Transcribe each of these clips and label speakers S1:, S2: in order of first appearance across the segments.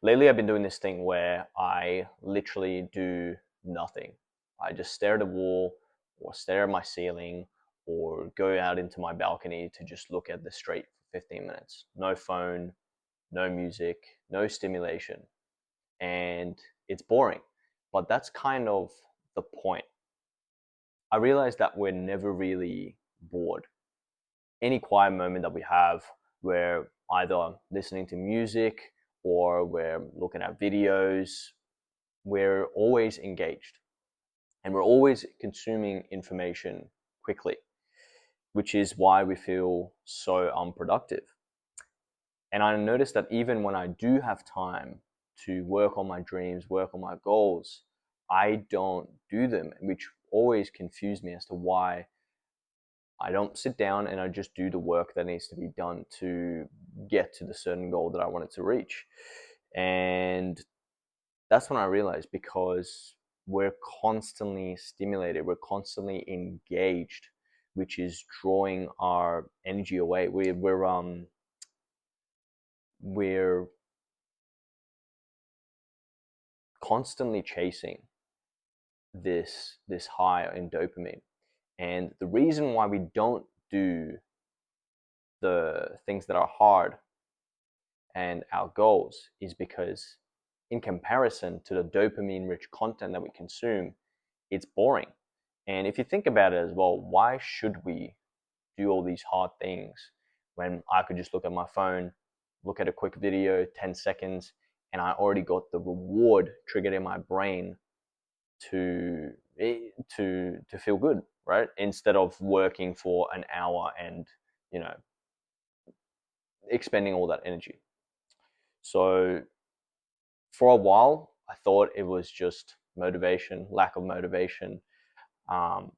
S1: lately I've been doing this thing where I literally do nothing. I just stare at the wall or stare at my ceiling or go out into my balcony to just look at the street for 15 minutes. No phone, no music, no stimulation. And it's boring. But that's kind of the point. I realized that we're never really bored. Any quiet moment that we have, we're either listening to music or we're looking at videos, we're always engaged and we're always consuming information quickly, which is why we feel so unproductive. And I noticed that even when I do have time to work on my dreams, work on my goals, I don't do them, which always confused me as to why I don't sit down and I just do the work that needs to be done to get to the certain goal that I wanted to reach. And that's when I realized, because we're constantly stimulated, we're constantly engaged, which is drawing our energy away. We're constantly chasing this high in dopamine. And the reason why we don't do the things that are hard and our goals is because, in comparison to the dopamine rich content that we consume, it's boring. And if you think about it as well, why should we do all these hard things when I could just look at my phone, look at a quick video, 10 seconds, and I already got the reward triggered in my brain to to feel good, right? Instead of working for an hour and, you know, expending all that energy. So for a while, I thought it was just motivation, lack of motivation. Um,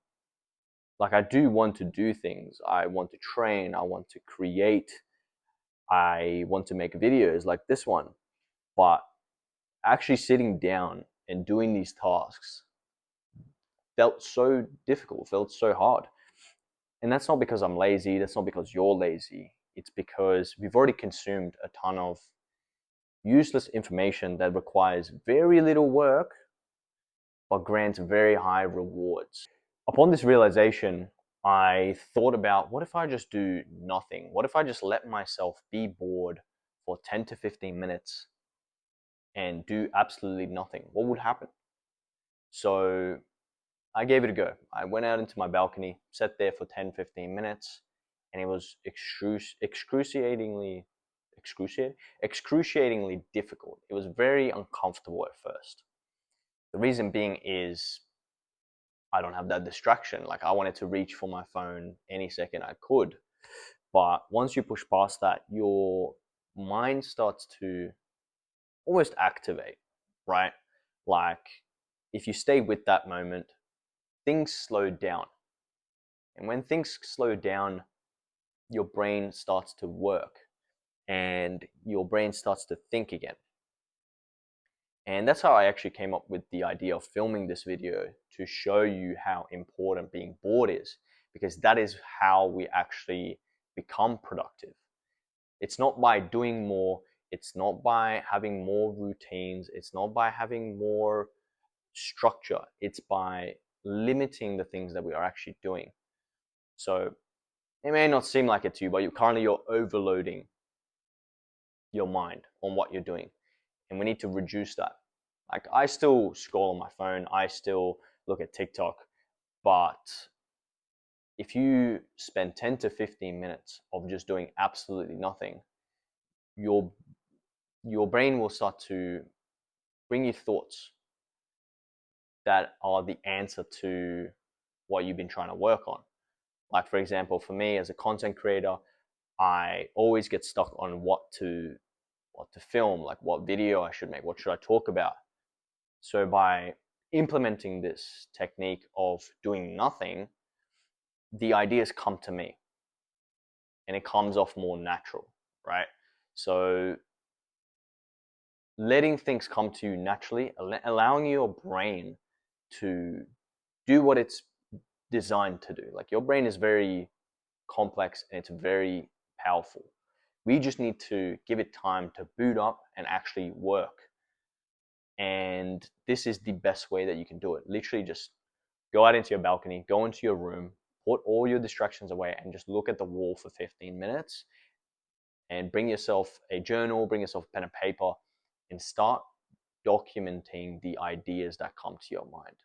S1: like, I do want to do things. I want to train. I want to create. I want to make videos like this one. But actually sitting down and doing these tasks felt so difficult, felt so hard. And that's not because I'm lazy. That's not because you're lazy. It's because we've already consumed a ton of useless information that requires very little work but grants very high rewards. Upon this realization, I thought about, what if I just do nothing? What if I just let myself be bored for 10 to 15 minutes and do absolutely nothing? What would happen? So I gave it a go. I went out into my balcony, sat there for 10, 15 minutes, and it was excruciatingly difficult. It was very uncomfortable at first. The reason being is I don't have that distraction. Like, I wanted to reach for my phone any second I could. But once you push past that, your mind starts to almost activate, right? Like, if you stay with that moment, things slow down. And when things slow down, your brain starts to work and your brain starts to think again. And that's how I actually came up with the idea of filming this video, to show you how important being bored is, because that is how we actually become productive. It's not by doing more, it's not by having more routines, it's not by having more structure, it's by limiting the things that we are actually doing. So it may not seem like it to you, but you're overloading your mind on what you're doing. And we need to reduce that. Like, I still scroll on my phone, I still look at TikTok, but if you spend 10 to 15 minutes of just doing absolutely nothing, your your brain will start to bring you thoughts that are the answer to what you've been trying to work on. Like, for example, for me as a content creator, I always get stuck on what to film, like what video I should make, what should I talk about. So by implementing this technique of doing nothing, the ideas come to me and it comes off more natural, right? So letting things come to you naturally, allowing your brain to do what it's designed to do. Like, your brain is very complex and it's very powerful. We just need to give it time to boot up and actually work. And this is the best way that you can do it. Literally just go out into your balcony, go into your room, put all your distractions away, and just look at the wall for 15 minutes. And bring yourself a journal, bring yourself a pen and paper, and start documenting the ideas that come to your mind.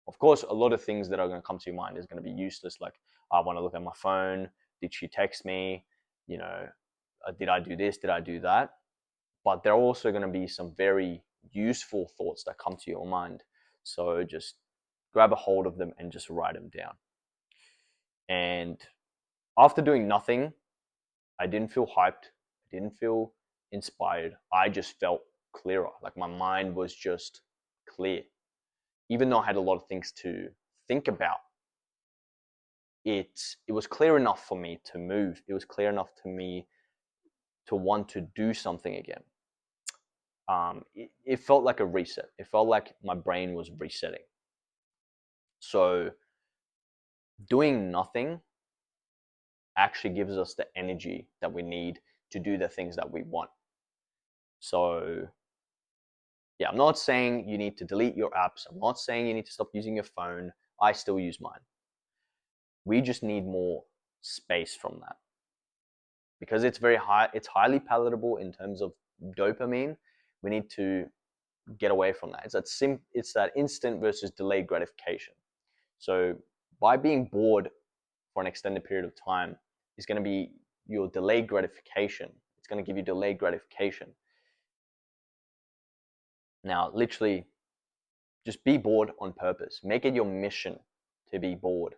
S1: Of course, a lot of things that are going to come to your mind is going to be useless, like, I want to look at my phone, did she text me, did I do this, did I do that? But there are also going to be some very useful thoughts that come to your mind. So just grab a hold of them and just write them down. And after doing nothing, I didn't feel hyped. I didn't feel inspired. I just felt clearer. Like my mind was just clear. Even though I had a lot of things to think about, it was clear enough for me to move. It was clear enough to me to want to do something again. It felt like a reset. It felt like my brain was resetting. So doing nothing actually gives us the energy that we need to do the things that we want. So yeah, I'm not saying you need to delete your apps. I'm not saying you need to stop using your phone. I still use mine. We just need more space from that, because it's highly palatable in terms of dopamine. We need to get away from that. It's that instant versus delayed gratification. So by being bored for an extended period of time is going to be your delayed gratification. It's going to give you delayed gratification. Now, literally, just be bored on purpose. Make it your mission to be bored.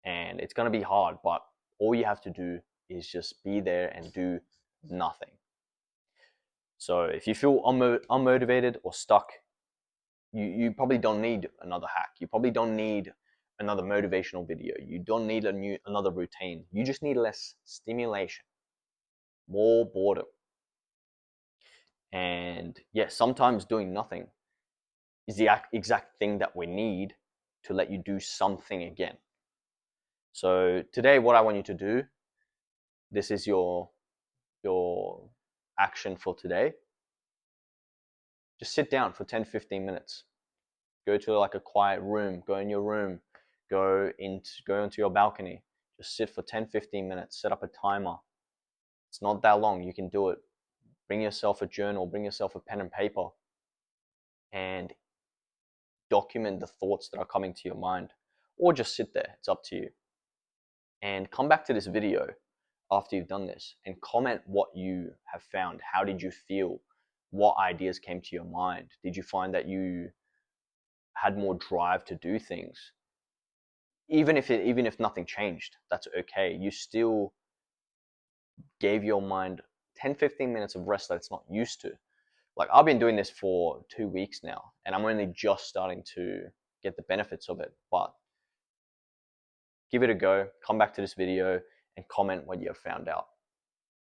S1: And it's going to be hard, but all you have to do is just be there and do nothing. So if you feel unmotivated or stuck, you probably don't need another hack. You probably don't need another motivational video. You don't need another routine. You just need less stimulation, more boredom. And yeah, sometimes doing nothing is the exact thing that we need to let you do something again. So today, what I want you to do, this is your action for today. Just sit down for 10-15 minutes. Go to like a quiet room, go in your room, go into your balcony. Just sit for 10-15 minutes, set up a timer. It's not that long, you can do it. Bring yourself a journal, bring yourself a pen and paper, and document the thoughts that are coming to your mind, or just sit there, it's up to you. And come back to this video after you've done this and comment what you have found. How did you feel? What ideas came to your mind? Did you find that you had more drive to do things? Even if nothing changed, that's okay. You still gave your mind 10-15 minutes of rest that it's not used to. Like, I've been doing this for 2 weeks now, and I'm only just starting to get the benefits of it. But give it a go. Come back to this video and comment what you have found out.